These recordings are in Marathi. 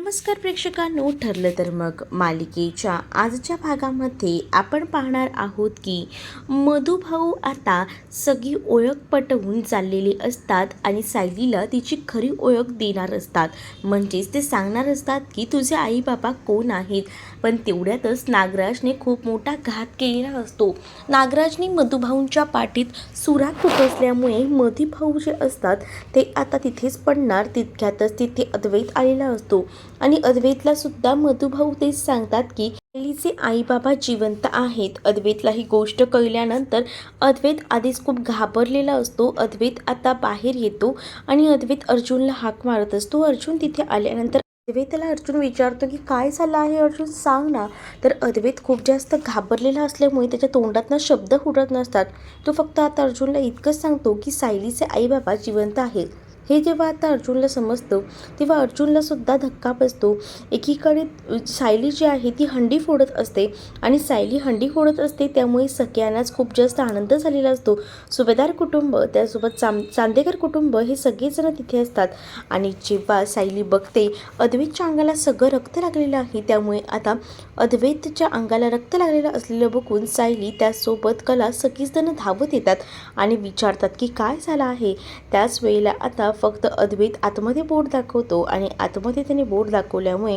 नमस्कार प्रेक्षकांनो, ठरलं तर मग मालिकेच्या आजच्या भागामध्ये आपण पाहणार आहोत की मधुभाऊ आता सगळी ओळख पटवून चाललेले असतात आणि सायलीला तिची खरी ओळख देणार असतात. म्हणजेच ते सांगणार असतात की तुझे आई बाबा कोण आहेत. पण तेवढ्यातच नागराजने खूप मोठा घात केलेला असतो. नागराजने मधुभाऊंच्या पाठीत सुरा खुपसल्यामुळे मधुभाऊ जे असतात ते आता तिथेच पडणार. तितक्यातच तिथे अद्वैत आलेला असतो आणि अद्वैतला सुद्धा मधुभाऊ तेच सांगतात की सायलीचे आई बाबा जिवंत आहेत. अद्वैतला ही गोष्ट कळल्यानंतर अद्वैत आधीच खूप घाबरलेला असतो. अद्वैत आता बाहेर येतो आणि अद्वैत अर्जुनला हाक मारत असतो. अर्जुन तिथे आल्यानंतर अद्वैतला अर्जुन विचारतो की काय झालं आहे अर्जुन, सांग ना. तर अद्वैत खूप जास्त घाबरलेला असल्यामुळे त्याच्या तोंडातनं शब्द फुटत नसतात. तो फक्त आता अर्जुनला इतकंच सांगतो की सायलीचे आई बाबा जिवंत आहेत. हे जेव्हा आता अर्जुनला समजतं तेव्हा अर्जुनला सुद्धा धक्का बसतो. एकीकडे सायली जी आहे ती हंडी फोडत असते आणि सायली हंडी फोडत असते, त्यामुळे सगळ्यांनाच खूप जास्त आनंद झालेला असतो. सुभेदार कुटुंब त्यासोबत चांदेकर कुटुंब हे सगळेजण तिथे असतात. आणि जेव्हा सायली बघते अद्वैतच्या अंगाला सगळं रक्त लागलेलं आहे, त्यामुळे आता अद्वैतच्या अंगाला रक्त लागलेलं असलेलं बघून सायली त्यासोबत कला सगळीच जण धावत येतात आणि विचारतात की काय झालं आहे. त्याच वेळेला आता फक्त अद्वैत आतमध्ये बोट दाखवतो आणि आतमध्ये त्याने बोट दाखवल्यामुळे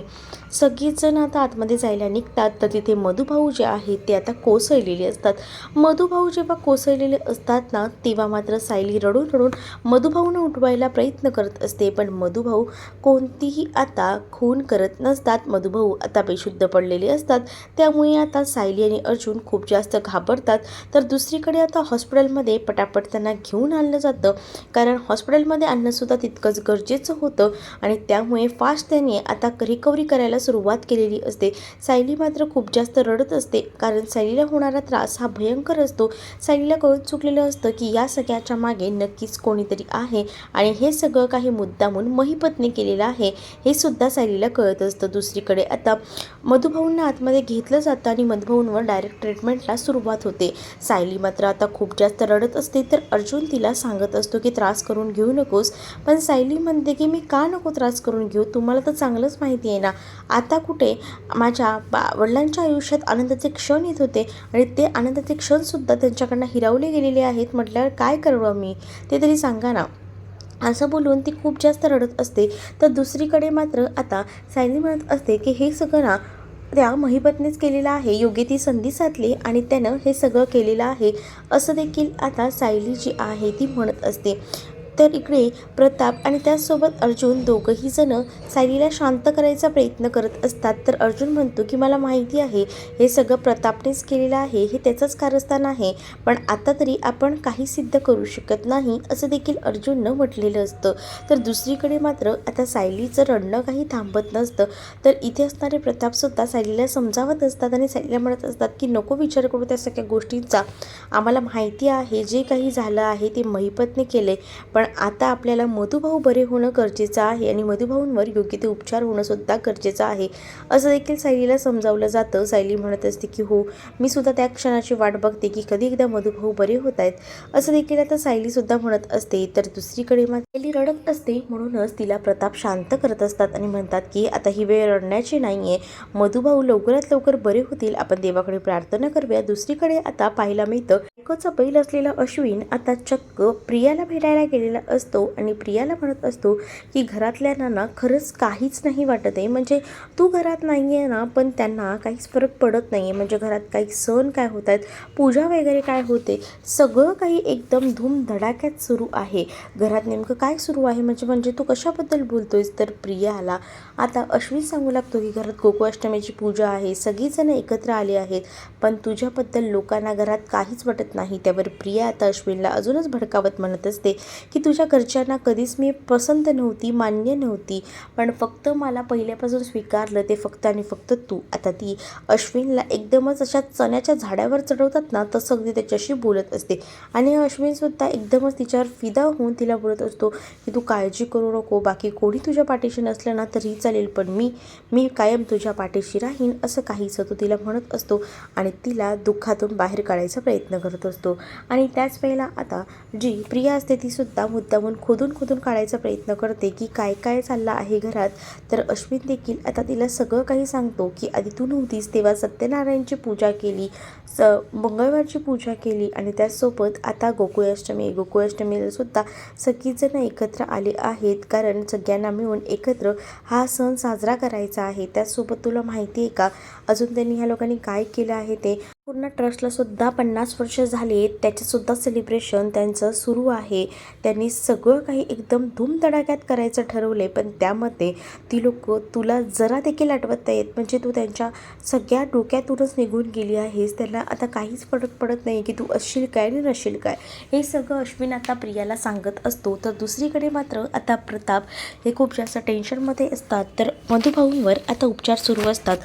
सगळीच जण आता आतमध्ये जायला निघतात. तर तिथे मधुभाऊ जे आहेत ते आता कोसळलेले असतात. मधुभाऊ जेव्हा कोसळलेले असतात ना, तेव्हा मात्र सायली रडून रडून मधुभाऊंना उठवायला प्रयत्न करत असते, पण मधुभाऊ कोणतीही आता खून करत नसतात. मधुभाऊ आता बेशुद्ध पडलेले असतात. त्यामुळे आता सायली आणि अर्जुन खूप जास्त घाबरतात. तर दुसरीकडे आता हॉस्पिटलमध्ये पटापट त्यांना घेऊन आणलं जातं, कारण हॉस्पिटलमध्ये सुद्धा तितकंच गरजेचं होतं आणि त्यामुळे फास्ट त्याने आता रिकव्हरी करायला सुरुवात केलेली असते. सायली मात्र खूप जास्त रडत असते, कारण सायलीला होणारा त्रास हा भयंकर असतो. सायलीला कळून चुकलेलं असतं की या सगळ्याच्या मागे नक्कीच कोणीतरी आहे आणि हे सगळं काही मुद्दामून महिपतने केलेलं आहे हे सुद्धा सायलीला कळत असतं. दुसरीकडे आता मधुभाऊंना आतमध्ये घेतलं जातं आणि मधुभाऊंवर डायरेक्ट ट्रीटमेंटला सुरुवात होते. सायली मात्र आता खूप जास्त रडत असते. तर अर्जुन तिला सांगत असतो की त्रास करून घेऊ नकोस, पण सायली म्हणते की मी का नको त्रास करून घेऊ, तुम्हाला तर चांगलंच माहिती आहे ना. आता कुठे माझ्या वडिलांच्या आयुष्यात आनंदाचे क्षण येत होते आणि ते आनंदाचे क्षणसुद्धा त्यांच्याकडनं हिरावले गेलेले आहेत. म्हटल्यावर काय करू मी, ते तरी सांगा ना. असं बोलून ती खूप जास्त रडत असते. तर दुसरीकडे मात्र आता सायली म्हणत असते की हे सगळं ना त्या महिपतनेच केलेलं आहे, योग्य ती संधी साधली आणि त्यानं हे सगळं केलेलं आहे, असं देखील आता सायली जी आहे ती म्हणत असते. तर इकडे प्रताप आणि त्याचसोबत अर्जुन दोघंही जण सायलीला शांत करायचा प्रयत्न करत असतात. तर अर्जुन म्हणतो की मला माहिती आहे हे सगळं प्रतापनेच केलेलं आहे, हे त्याचंच कारस्थान आहे, पण आता तरी आपण काही सिद्ध करू शकत नाही, असं देखील अर्जुननं म्हटलेलं असतं. तर दुसरीकडे मात्र आता सायलीचं रडणं काही थांबत नसतं. तर इथे असणारे प्रतापसुद्धा सायलीला समजावत असतात आणि सायलीला म्हणत असतात की नको विचार करू त्या सगळ्या गोष्टींचा, आम्हाला माहिती आहे जे काही झालं आहे ते महिपतने केले, पण आता आपल्याला मधुभाऊ बरे होणं गरजेचं आहे आणि मधुभाऊंवर योग्य ते उपचार होणं सुद्धा गरजेचं आहे, असं देखील सायलीला समजावलं जातं. सायली म्हणत असते की हो, मी सुद्धा त्या क्षणाची वाट बघते की कधी एकदा मधुभाऊ बरे होत आहेत, असं देखील आता सायलीसुद्धा म्हणत असते. तर दुसरीकडे सायली रडत असते, म्हणूनच तिला प्रताप शांत करत असतात आणि म्हणतात की आता ही वेळ रडण्याची नाही आहे, मधुभाऊ लवकरात लवकर बरे होतील, आपण देवाकडे प्रार्थना करूया. दुसरीकडे आता पाहायला मिळतं बायकोचा बैल असलेला अश्विन आता चक्क प्रियाला भेटायला गेलेला असतो आणि प्रियाला म्हणत असतो की घरातल्यांना ना खरंच काहीच नाही वाटत आहे, म्हणजे तू घरात नाही आहे ना, पण त्यांना काहीच फरक पडत नाही आहे, म्हणजे घरात काही सण काय होत आहेत, पूजा वगैरे काय होते, सगळं काही एकदम धूमधडाक्यात सुरू आहे. घरात नेमकं काय सुरू आहे म्हणजे तू कशाबद्दल बोलतोयस. तर प्रियाला आता अश्विन सांगू लागतो की घरात गोकुळाष्टमीची पूजा आहे, सगळीजणं एकत्र आले आहेत, पण तुझ्याबद्दल लोकांना घरात काहीच वाटत नाही. त्यावर प्रिया आता अश्विनला अजूनच भडकावत म्हणत असते की तुझ्या घरच्यांना कधीच मी पसंत नव्हती, मान्य नव्हती, पण फक्त मला पहिल्यापासून स्वीकारलं ते फक्त आणि फक्त तू. आता ती अश्विनला एकदमच अशा चण्याच्या झाडावर चढवतात ना तसं अगदी त्याच्याशी बोलत असते आणि अश्विनसुद्धा एकदमच तिच्यावर फिदा होऊन तिला बोलत असतो की तू काळजी करू नको, बाकी कोणी तुझ्या पाठीशी नसलं ना तरी चालेल, पण मी कायम तुझ्या पाठीशी राहीन, असं काहीच तो तिला म्हणत असतो आणि तिला दुःखातून बाहेर काढायचा प्रयत्न करतो. करत असतो. आणि त्याच वेळेला आता जी प्रिया असते तीसुद्धा मुद्दामून खोदून काढायचा प्रयत्न करते की काय काय चाललं आहे घरात. तर अश्विन देखील आता तिला सगळं काही सांगतो की आधी तू नव्हतीस तेव्हा सत्यनारायणची पूजा केली, मंगळवारची पूजा केली आणि त्याचसोबत आता गोकुळाष्टमीला सुद्धा सगळीजण एकत्र आले आहेत, कारण सगळ्यांना मिळून एकत्र हा सण साजरा करायचा आहे. त्याचसोबत तुला माहिती आहे का अजून त्यांनी ह्या लोकांनी काय केलं आहे ते, पूर्ण ट्रस्टला सुद्धा 50 वर्ष झाले, त्याच्यासुद्धा सेलिब्रेशन त्यांचं सुरू आहे. त्यांनी सगळं काही एकदम धूमधडाक्यात करायचं ठरवले, पण त्यामध्ये ती लोक तुला जरा देखील आठवत नाहीत. म्हणजे तू त्यांच्या सगळ्या डोक्यातूनच निघून गेली आहेस. त्यांना आता काहीच फरक पडत नाही की तू असशील काय आणि नशील काय. हे सगळं अश्विन आता प्रियाला सांगत असतो. तर दुसरीकडे मात्र आता प्रताप हे खूप जास्त टेन्शनमध्ये असतात. तर मधुभाऊंवर आता उपचार सुरू असतात.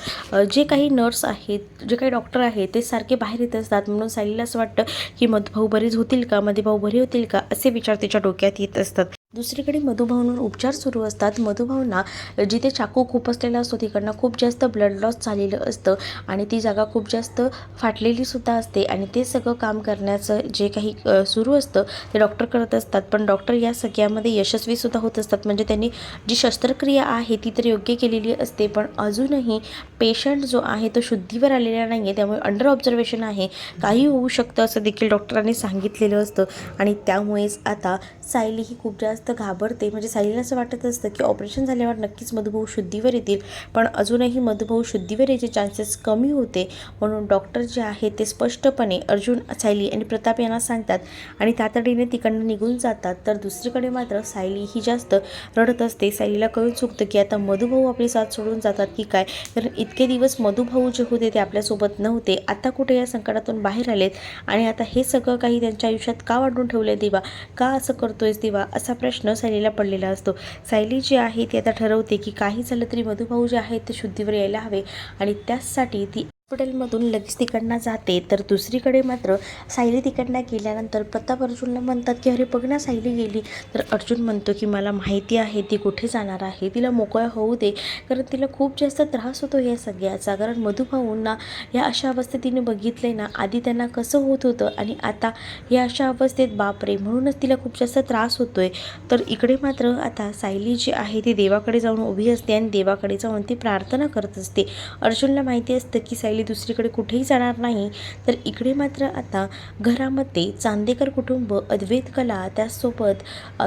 जे काही नर्स आहेत, जे काही डॉक्टर आहेत ते सारखे बाहेर येत असतात. म्हणून सायलीला असं वाटतं की मधुभाऊ बरेच होतील का, मधुभाऊ बरे होतील का, असे विचार तिच्या डोक्यात येत असतात. दुसरीकडे मधुभाऊंवर उपचार सुरू असतात. मधुभाऊंना जिथे चाकू खुपसलेला असतो तिकडनं खूप जास्त ब्लड लॉस झालेलं असतं आणि ती जागा खूप जास्त फाटलेली सुद्धा असते आणि ते सगळं काम करण्याचं जे काही सुरू असतं ते डॉक्टर करत असतात. पण डॉक्टर या सगळ्यामध्ये यशस्वी सुद्धा होत असतात. म्हणजे त्यांनी जी शस्त्रक्रिया आहे ती तर योग्य केलेली असते, पण अजूनही पेशंट जो आहे तो शुद्धीवर आलेला नाही आहे, त्यामुळे अंडर ऑब्झर्वेशन आहे, काही होऊ शकतं असं देखील डॉक्टरांनी सांगितलेलं असतं. आणि त्यामुळेच आता सायली ही खूप जास्त घाबरते. म्हणजे सायलीला असं वाटत असतं की ऑपरेशन झाल्यावर नक्कीच मधुभाऊ शुद्धीवर येतील, पण अजूनही मधुभाऊ शुद्धीवर यायचे चान्सेस कमी होते. म्हणून डॉक्टर जे आहे ते स्पष्टपणे अर्जुन, सायली आणि प्रताप यांना सांगतात आणि तातडीने तिकडनं निघून जातात. तर दुसरीकडे मात्र सायली ही जास्त रडत असते. सायलीला कळून चुकतं की आता मधुभाऊ आपली साथ सोडून जातात की काय, कारण इतके दिवस मधुभाऊ जे होते ते आपल्यासोबत नव्हते, आता कुठे या संकटातून बाहेर आलेत आणि आता हे सगळं काही त्यांच्या आयुष्यात का वाढून ठेवले देवा, का असं करतोयस देवा, असा प्रश्न सायलीला पडलेला असतो. सायली जी आहे ती आता ठरवते की काही झालं तरी मधुभाऊ जे आहेत ते शुद्धीवर यायला हवे आणि त्याचसाठी ती हॉस्पिटलमधून लगेच तिकडनं जाते. तर दुसरीकडे मात्र सायली तिकडनं गेल्यानंतर प्रताप अर्जुनला म्हणतात की अरे बघ ना सायली गेली. तर अर्जुन म्हणतो की मला माहिती आहे ती कुठे जाणार आहे, तिला मोकळं होऊ दे, कारण तिला खूप जास्त त्रास होतो या सगळ्याचा. कारण मधुभाऊंना या अशा अवस्थेत तिने बघितले ना, आधी त्यांना कसं होत होतं आणि आता या अशा अवस्थेत बापरे, म्हणूनच तिला खूप जास्त त्रास होतोय. तर इकडे मात्र आता सायली जी आहे ती देवाकडे जाऊन उभी असते आणि देवाकडे जाऊन ती प्रार्थना करत असते. अर्जुनला माहिती असतं की सायली दुसरीकडे कुठेही जाणार नाही. तर इकडे मात्र आता घरामध्ये चांदेकर कुटुंब, अद्वैत कला, त्याचसोबत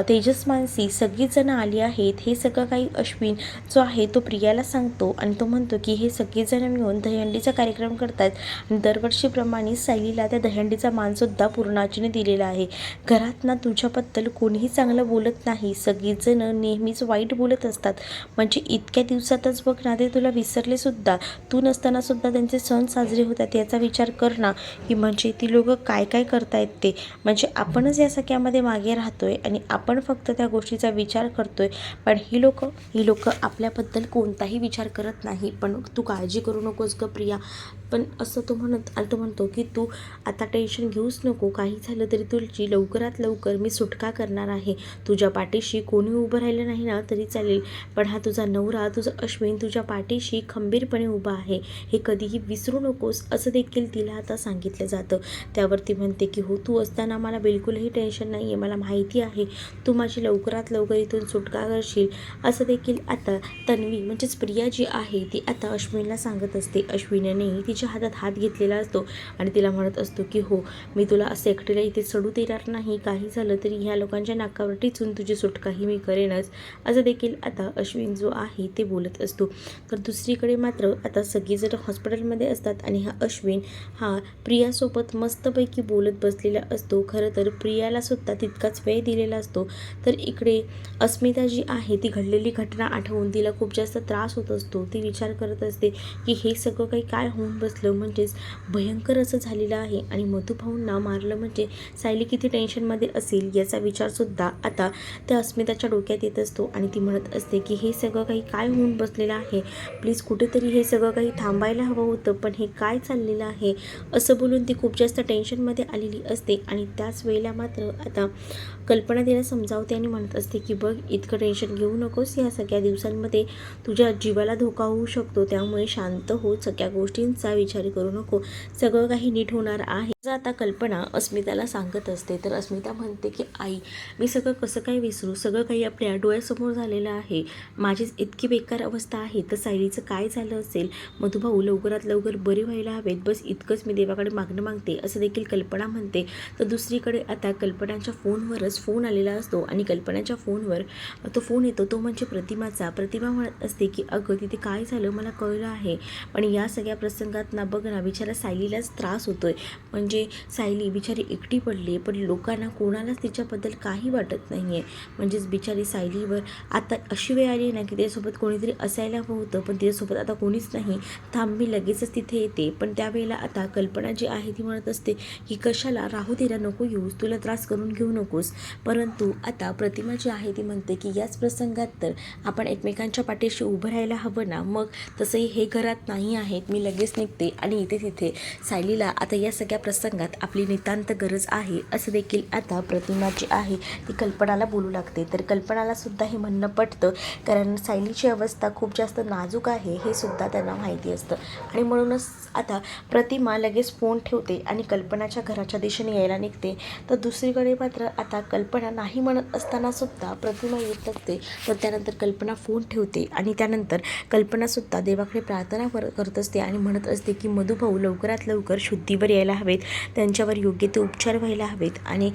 तेजस मानसी सगळीच जण आली आहेत. हे सगळं काही अश्विन जो आहे तो प्रियाला सांगतो आणि तो म्हणतो की हे सगळेजण मिळून दहीहंडीचा कार्यक्रम करतात आणि दरवर्षीप्रमाणे सायलीला त्या दहीहंडीचा मानसुद्धा पूर्णाजीने दिलेला आहे. घरात ना तुझ्याबद्दल कोणीही चांगलं बोलत नाही, सगळीजण नेहमीच वाईट बोलत असतात. म्हणजे इतक्या दिवसातच बघ ना ते तुला विसरले सुद्धा, तू नसताना सुद्धा त्यांचे सण साजरे होतात. याचा विचार कर ना की म्हणजे ती लोक काय काय करतायत ते, म्हणजे आपणच या सगळ्यामध्ये मागे राहतोय आणि आपण फक्त त्या गोष्टीचा विचार करतोय, पण ही लोक आपल्याबद्दल कोणताही विचार करत नाही. पण तू काळजी करू नकोस ग प्रिया. पण असं तो म्हणतो की तू आता टेन्शन घेऊच नको, काही झालं तरी तुझी लवकरात लवकर मी सुटका करणार आहे. तुझ्या पाठीशी कोणी उभं राहिलं नाही ना तरी चालेल, पण हा तुझा नवरा, तुझा अश्विन तुझ्या पाठीशी खंबीरपणे उभा आहे, हे कधीही विसरू नकोस, असं देखील तिला आता सांगितलं जातं. त्यावरती म्हणते की हो, तू असताना मला बिलकुलही टेन्शन नाही आहे, मला माहिती आहे तू माझी लवकरात लवकर इथून सुटका करशील, असं देखील आता तन्वी म्हणजेच प्रिया जी आहे ती आता अश्विनला सांगत असते. अश्विनने तिच्या हातात हात घेतलेला असतो आणि तिला म्हणत असतो की हो, मी तुला असं एकटीला इथे सोडू देणार नाही, काही झालं तरी ह्या लोकांच्या नाकावर टिचून तुझी सुटकाही मी करेनच, असं देखील आता अश्विन जो आहे ते बोलत असतो. तर दुसरीकडे मात्र आता सगळीजण हॉस्पिटलमध्ये असतात आणि हा अश्विन हा प्रियासोबत मस्तपैकी बोलत बसलेला असतो. खरं तर प्रियाला सुद्धा तितकाच वेळ दिलेला असतो. तर इकडे अस्मिता जी आहे ती घडलेली घटना आठवून तिला खूप जास्त त्रास होत असतो. ती विचार करत असते की हे सगळं काही काय होऊन बसलं, म्हणजेच भयंकर असं झालेलं आहे आणि मधुभाऊंना मारलं म्हणजे सायली किती टेन्शनमध्ये असेल याचा विचारसुद्धा आता त्या अस्मिताच्या डोक्यात येत असतो आणि ती म्हणत असते की हे सगळं काही काय होऊन बसलेलं आहे, प्लीज कुठेतरी हे सगळं काही थांबायला हवं होतं, पण हे काय चाललेलं आहे, असं बोलून ती खूप जास्त टेन्शनमध्ये आलेली असते. आणि त्याच वेळेला मात्र आता कल्पना तिला समजावते आणि म्हणत असते की बघ, इतकं टेन्शन घेऊ नकोस, या सगळ्या दिवसांमध्ये तुझ्या जीवाला धोका होऊ शकतो, त्यामुळे शांत हो, सगळ्या गोष्टींचा विचार करू नको, सगळं काही नीट होणार आहे. आता कल्पना अस्मिताला सांगत असते तर अस्मिता म्हणते की आई, मी सगळं कसं काय विसरू, सगळं काही आपल्या डोळ्यासमोर झालेलं आहे, माझीच इतकी बेकार अवस्था आहे, तर सायलीचं काय झालं असेल, मधुभाऊ लवकरात लवकर बरे व्हायला हवेत, बस इतकंच मी देवाकडे मागणं मागते, असं देखील कल्पना म्हणते. तर दुसरीकडे आता कल्पनाच्या फोनवरच फोन आलेला असतो आणि कल्पनाच्या फोनवर तो फोन येतो, तो म्हणजे प्रतिमा म्हणत असते की अगं तिथे काय झालं मला कळलं आहे, पण या सगळ्या प्रसंगात ना बघ ना बिचारा सायलीलाच त्रास होतोय, म्हणजे सायली बिचारी एकटी पडली, पण लोकांना कोणालाच तिच्याबद्दल काही वाटत नाही आहे, म्हणजेच बिचारी सायलीवर आता अशी वेळ आली ना की त्याच्यासोबत कोणीतरी असायला हवं होतं, पण तिच्यासोबत आता कोणीच नाही, थांब मी लगेचच तिथे येते. पण त्यावेळेला आता कल्पना जी आहे ती म्हणत असते की कशाला राहू तिला, नको येऊस, तुला त्रास करून घेऊ नकोस. परंतु आता प्रतिमा जी आहे ती म्हणते की याच प्रसंगात तर आपण एकमेकांच्या पाठीशी उभं राहायला हवं ना, मग तसंही हे घरात नाही आहेत, मी लगेच निघते आणि इथे तिथे सायलीला आता या सगळ्या प्रसंगात आपली नितांत गरज आहे, असं देखील आता प्रतिमा जी आहे ती कल्पनाला बोलू लागते. तर कल्पनाला सुद्धा हे म्हणणं पटतं, कारण सायलीची अवस्था खूप जास्त नाजूक आहे हे सुद्धा त्यांना माहिती असतं आणि म्हणूनच आता प्रतिमा लगेच फोन ठेवते आणि कल्पनाच्या घराच्या दिशेने यायला निघते. तर दुसरीकडे मात्र आता कल्पना नाही म्हणत असताना सुद्धा प्रतिमा येत असते, तर त्यानंतर कल्पना फोन ठेवते आणि त्यानंतर कल्पनासुद्धा देवाकडे प्रार्थना करत असते आणि म्हणत असते की मधुभाऊ लवकरात लवकर शुद्धीवर यायला हवेत, त्यांच्यावर योग्य ते उपचार व्हायला हवेत आणि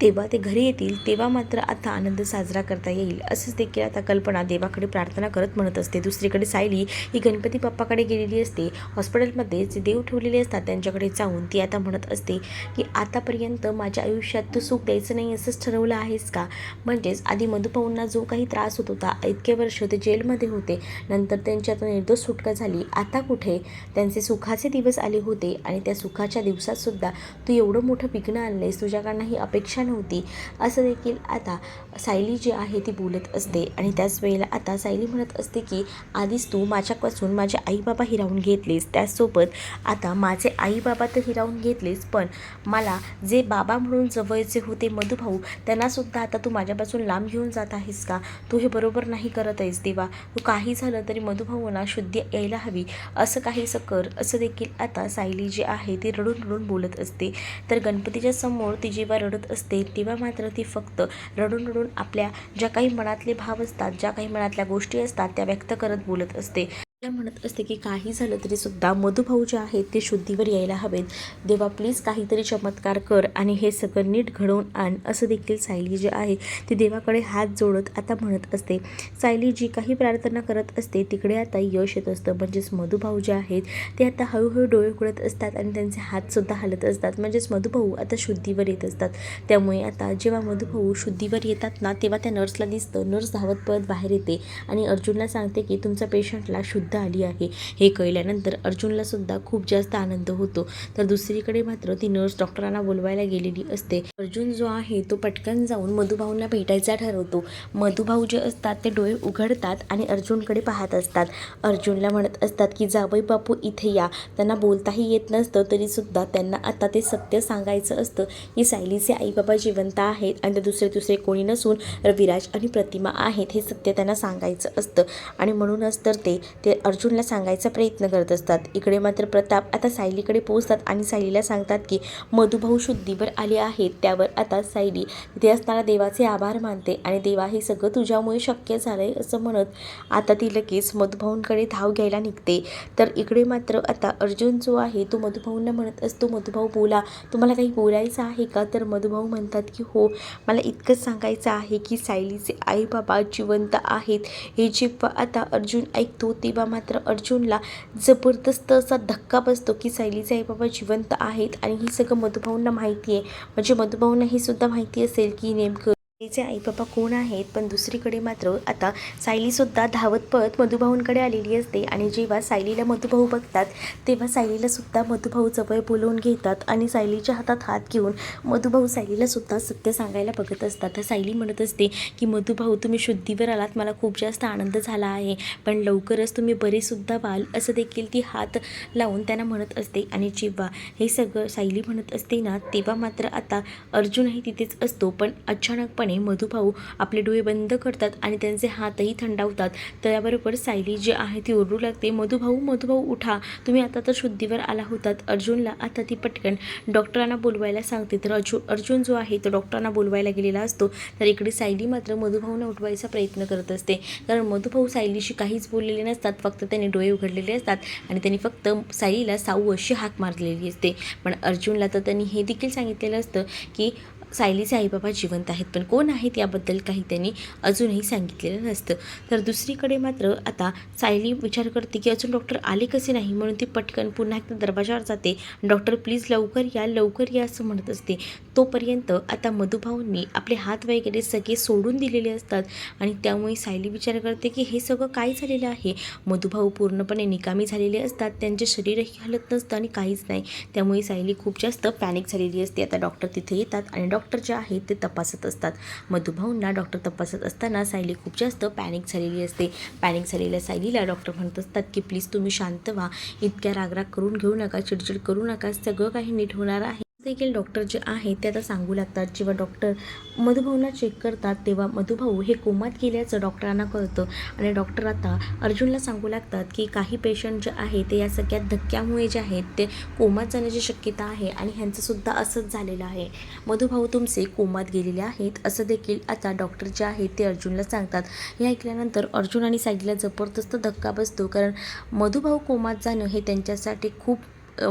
तेव्हा ते घरी येतील, तेव्हा मात्र आता आनंद साजरा करता येईल, असंच देखील आता कल्पना देवाकडे प्रार्थना करत म्हणत असते. दुसरीकडे सायली ही गणपती बाप्पाकडे गेलेली असते, हॉस्पिटलमध्ये जे देव ठेवलेले असतात त्यांच्याकडे जाऊन ती आता म्हणत असते की आतापर्यंत माझ्या आयुष्यात तू सुख द्यायचं नाही असंच ठरवलं आहेस का, म्हणजेच आधी मधुभाऊंना जो काही त्रास होत होता, इतके वर्ष ते जेलमध्ये होते, नंतर त्यांची आता निर्दोष सुटका झाली, आता कुठे त्यांचे सुखाचे दिवस आले होते आणि त्या सुखाच्या दिवसातसुद्धा तू एवढं मोठं विघ्न आणलेस, तुझ्याकडनं ही अपेक्षा नव्हती, असं देखील आता सायली जी आहे ती बोलत असते. आणि त्याच वेळेला आता सायली म्हणत असते की आधीच तू माझ्यापासून माझे आईबाबा हिरावून घेतलेस, त्याचसोबत आता माझे आईबाबा तर हिरावून घेतलेस, पण मला जे बाबा म्हणून जवळचे होते मधुभाऊ, त्यांनासुद्धा आता तू माझ्यापासून लांब घेऊन जात आहेस का, तू हे बरोबर नाही करत आहेस देवा, तू काही झालं तरी मधुभाऊंना शुद्धी यायला हवी, असं काहीसं कर, असं देखील आता सायली जी आहे ती रडून रडून बोलत असते. तर गणपतीच्या समोर ती जेव्हा रडत असते तेव्हा मात्र ती फक्त रडून रडून आपल्या ज्या काही मनातले भाव असतात, ज्या काही मनातल्या गोष्टी असतात त्या व्यक्त करत बोलत असते. म्हणत असते की काही झालं तरी सुद्धा मधुभाऊ जे आहेत ते शुद्धीवर यायला हवेत, देवा प्लीज काहीतरी चमत्कार कर आणि हे सगळं नीट घडवून आण, असं देखील सायली जी आहे ती देवाकडे हात जोडत आता म्हणत असते. सायली जी काही प्रार्थना करत असते तिकडे आता यश येत असतं, म्हणजेच मधुभाऊ जे आहेत ते आता हळूहळू डोळे उघडत असतात आणि त्यांचे हातसुद्धा हलत असतात, म्हणजेच मधुभाऊ आता शुद्धीवर येत असतात. त्यामुळे आता जेव्हा मधुभाऊ शुद्धीवर येतात ना, तेव्हा त्या नर्सला दिसतं, नर्स धावत पळत बाहेर येते आणि अर्जुनला सांगते की तुमच्या पेशंटला शुद्ध आली आहे. हे कळल्यानंतर अर्जुनला सुद्धा खूप जास्त आनंद होतो. तर दुसरीकडे मात्र ती नर्स डॉक्टरांना बोलवायला गेलेली असते. अर्जुन जो आहे तो पटकन जाऊन मधुभाऊंना भेटायचा ठरवतो. मधुभाऊ जे असतात ते डोळे उघडतात आणि अर्जुनकडे पाहत असतात. अर्जुनला म्हणत असतात की जावई बापू इथे या. त्यांना बोलताही येत नसतं तरी सुद्धा त्यांना आता ते सत्य सांगायचं असतं की सायलीचे आई बाबा जिवंत आहेत आणि ते दुसरे कोणी नसून रविराज आणि प्रतिमा आहेत, हे सत्य त्यांना सांगायचं असतं आणि म्हणूनच तर ते अर्जुनला सांगायचा प्रयत्न करत असतात. इकडे मात्र प्रताप आता सायलीकडे पोहोचतात आणि सायलीला सांगतात की मधुभाऊ शुद्धीवर आले आहेत. त्यावर आता सायली तिथे असताना देवाचे आभार मानते आणि देवा हे सगळं तुझ्यामुळे शक्य झालंय असं म्हणत आता ती लगेच मधुभाऊंकडे धाव घ्यायला निघते. तर इकडे मात्र आता अर्जुन जो आहे तो मधुभाऊंना म्हणत असतो, मधुभाऊ बोला, तुम्हाला काही बोलायचं आहे का? तर मधुभाऊ म्हणतात की हो, मला इतकंच सांगायचं आहे की सायलीचे आई बाबा जिवंत आहेत. हे जेव्हा आता अर्जुन ऐकतो तेव्हा मात्र अर्जुनला जबरदस्त असा धक्का बसतो की सायलीचे आई बाबा जिवंत आहेत आणि हे सगळं मधुभाऊंना माहिती आहे. म्हणजे मधुभाऊंना हे सुद्धा माहिती असेल की नेमकं तिचे आई बाबा कोण आहेत. पण दुसरीकडे मात्र आता सायलीसुद्धा धावत पळत मधुभाऊंकडे आलेली असते आणि जेव्हा सायलीला मधुभाऊ बघतात तेव्हा सायलीलासुद्धा मधुभाऊ जवळ बोलवून घेतात आणि सायलीच्या हातात हात घेऊन मधुभाऊ सायलीलासुद्धा सत्य सांगायला बघत असतात. तर सायली म्हणत असते की मधुभाऊ, तुम्ही शुद्धीवर आलात, मला खूप जास्त आनंद झाला आहे, पण लवकरच तुम्ही बरेसुद्धा व्हाल असं देखील ती हात लावून त्यांना म्हणत असते. आणि जेव्हा हे सगळं सायली म्हणत असते ना, तेव्हा मात्र आता अर्जुनही तिथेच असतो. पण अचानकपणे मधुभाऊ आपले डोळे बंद करतात आणि त्यांचे हातही थंडावतात. त्याबरोबर सायली जी आहे ती ओरडू लागते, मधुभाऊ मधुभाऊ उठा, तुम्ही आता तर शुद्धीवर आला होतात. अर्जुनला आता ती पटकन डॉक्टरांना बोलवायला सांगते. तर अर्जुन जो आहे तो डॉक्टरांना बोलवायला गेलेला असतो. तर इकडे सायली मात्र मधुभाऊंना उठवायचा प्रयत्न करत असते, कारण मधुभाऊ सायलीशी काहीच बोललेले नसतात, फक्त त्यांनी डोळे उघडलेले असतात आणि त्यांनी फक्त सायलीला साऊ अशी हाक मारलेली असते. पण अर्जुनला तर त्यांनी हे देखील सांगितलेलं असतं की सायलीचे आईबाबा जिवंत आहेत, पण कोण आहेत याबद्दल काही त्यांनी अजूनही सांगितलेलं नसतं. तर दुसरीकडे मात्र आता सायली विचार करते की अजून डॉक्टर आले कसे नाही, म्हणून ती पटकन पुन्हा एकदा दरवाजावर जाते. डॉक्टर प्लीज लवकर या असं म्हणत असते. तोपर्यंत आता मधुभाऊंनी आपले हात वगैरे सगळे सोडून दिलेले असतात आणि त्यामुळे सायली विचार करते की हे सगळं काय झालेलं आहे. मधुभाऊ पूर्णपणे निकामी झालेले असतात, त्यांचे शरीरही हलत नसतं आणि काहीच नाही. त्यामुळे सायली खूप जास्त पॅनिक झालेली असते. आता डॉक्टर तिथे येतात आणि डॉक्टर जे आहेत ते तपासत असतात. मधुभाऊंना डॉक्टर तपासत असताना सायली खूप जास्त पॅनिक झालेली असते. पॅनिक झालेल्या सायलीला डॉक्टर म्हणत असतात की प्लीज तुम्ही शांत व्हा, इतक्या रागराग करून घेऊ नका, चिडचिड करू नका, सगळं काही नीट होणार आहे देखील डॉक्टर जे आहेत ते आता सांगू लागतात. जेव्हा डॉक्टर मधुभाऊंना चेक करतात तेव्हा मधुभाऊ हे कोमात गेल्याचं डॉक्टरांना कळतं आणि डॉक्टर आता अर्जुनला सांगू लागतात की काही पेशंट जे आहे ते या सगळ्या धक्क्यामुळे जे आहेत ते कोमात जाण्याची शक्यता आहे आणि ह्यांचंसुद्धा असंच झालेलं आहे. मधुभाऊ तुमचे कोमात गेलेले आहेत असं देखील आता डॉक्टर जे आहेत ते अर्जुनला सांगतात. हे ऐकल्यानंतर अर्जुन आणि सायलीला जबरदस्त धक्का बसतो, कारण मधुभाऊ कोमात जाणं हे त्यांच्यासाठी खूप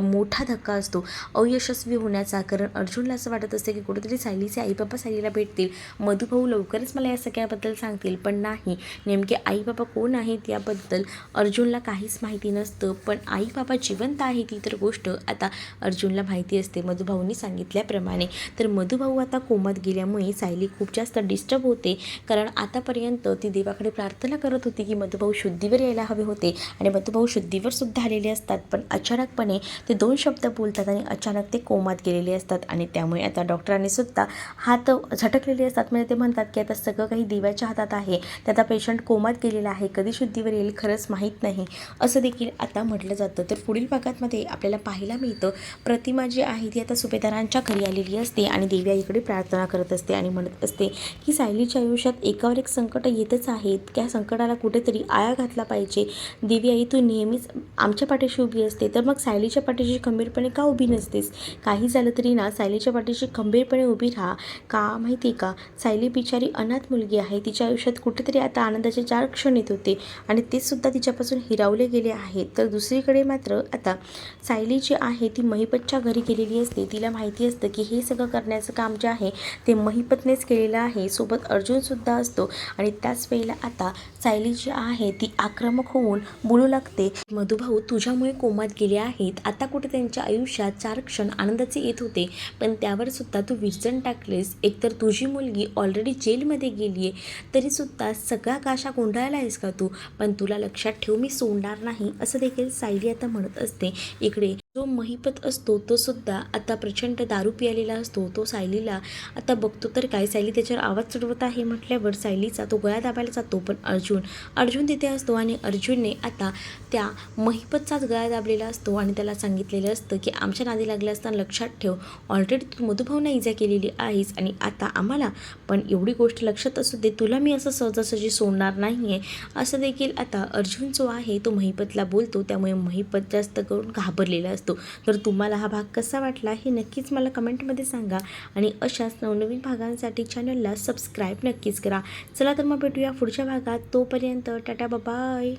मोठा धक्का असतो अयशस्वी होण्याचा. कारण अर्जुनला असं वाटत असते की कुठेतरी सायलीचे आईबाबा सायलीला भेटतील, मधुभाऊ लवकरच मला या सगळ्याबद्दल सांगतील, पण नाही, नेमके आईबाबा कोण आहेत याबद्दल अर्जुनला काहीच माहिती नसतं. पण आईबाबा जिवंत आहे ती तर गोष्ट आता अर्जुनला माहिती असते मधुभाऊंनी सांगितल्याप्रमाणे. तर मधुभाऊ आता कोमात गेल्यामुळे सायली खूप जास्त डिस्टर्ब होते, कारण आतापर्यंत ती देवाकडे प्रार्थना करत होती की मधुभाऊ शुद्धीवर यायला हवे होते आणि मधुभाऊ शुद्धीवर सुद्धा आलेले असतात. पण अचानकपणे ते 2 शब्द बोलतात आणि अचानक ते कोमात गेलेले असतात आणि त्यामुळे आता डॉक्टरांनी सुद्धा हात झटकलेले असतात. म्हणजे ते म्हणतात की आता सगळं काही देवाच्या हातात आहे, त्यात पेशंट कोमात गेलेला आहे, कधी शुद्धीवर येईल खरंच माहीत नाही असं देखील आता म्हटलं जातं. तर पुढील भागामध्ये आपल्याला पाहायला मिळतं प्रतिमा जी आहे ती आता सुभेदारांच्या घरी आलेली असते आणि देवी इकडे प्रार्थना करत असते आणि म्हणत असते की सायलीच्या आयुष्यात एकावर एक संकट येतच आहेत, त्या संकटाला कुठेतरी आळा घातला पाहिजे. देवी आई तू नेहमीच आमच्या पाठीशी उभी असते, तर मग सायलीच्या पाठीशी खंबीरपणे का उभी नसतेस? काही झालं तरी ना सायलीच्या पाठीशी खंबीरपणे उभी राहा. का माहिती आहे का, सायली बिचारी अनाथ मुलगी आहे, तिच्या आयुष्यात कुठेतरी आता आनंदाचे 4 क्षण येत होते आणि ते सुद्धा तिच्यापासून हिरावले गेले आहेत. तर दुसरीकडे मात्र आता सायली जी आहे ती महिपतच्या घरी गेलेली असते. तिला माहिती असतं की हे सगळं करण्याचं काम जे आहे ते महिपतनेच केलेलं आहे, सोबत अर्जुनसुद्धा असतो आणि त्याच वेळेला आता सायली जी आहे ती आक्रमक होऊन बोलू लागते, मधुभाऊ तुझ्यामुळे कोमात गेले आहेत, आता कुठे त्यांच्या आयुष्यात 4 क्षण आनंदाचे येत होते, पण त्यावर सुद्धा तू विरजण टाकलेस. एकतर तुझी मुलगी ऑलरेडी जेलमध्ये गेली आहे, तरीसुद्धा सगळा काशा गोंधळायला आहेस का तू? पण तुला लक्षात ठेव, मी सोडणार नाही असं देखील सायली आता म्हणत असते. इकडे जो महिपत असतो तो सुद्धा आता प्रचंड दारू पियालेला असतो. तो सायलीला आता बघतो तर काय, सायली त्याच्यावर आवाज चढवत आहे म्हटल्यावर सायलीचा तो गळा दाबायला जातो. पण अर्जुन तिथे असतो आणि अर्जुनने आता त्या महिपतचाच गळा दाबलेला असतो आणि त्याला सांगितलेलं असतं की आमच्या नादी लागलं असताना लक्षात ठेव, ऑलरेडी तू मधुभाऊंना इजा केलेली आहेस आणि आता आम्हाला पण एवढी गोष्ट लक्षात असू दे, तुला मी असं सहजासहजी सोडणार नाही आहे असं देखील आता अर्जुन जो आहे तो महिपतला बोलतो. त्यामुळे महिपत जास्त करून घाबरलेला असतो. तर तुम्हाला हा भाग कसा वाटला हे नक्कीच मला कमेंटमध्ये सांगा आणि अशाच नवनवीन भागांसाठी चॅनलला सबस्क्राईब नक्कीच करा. चला तर मग भेटूया पुढच्या भागात. तोपर्यंत टाटा बाय.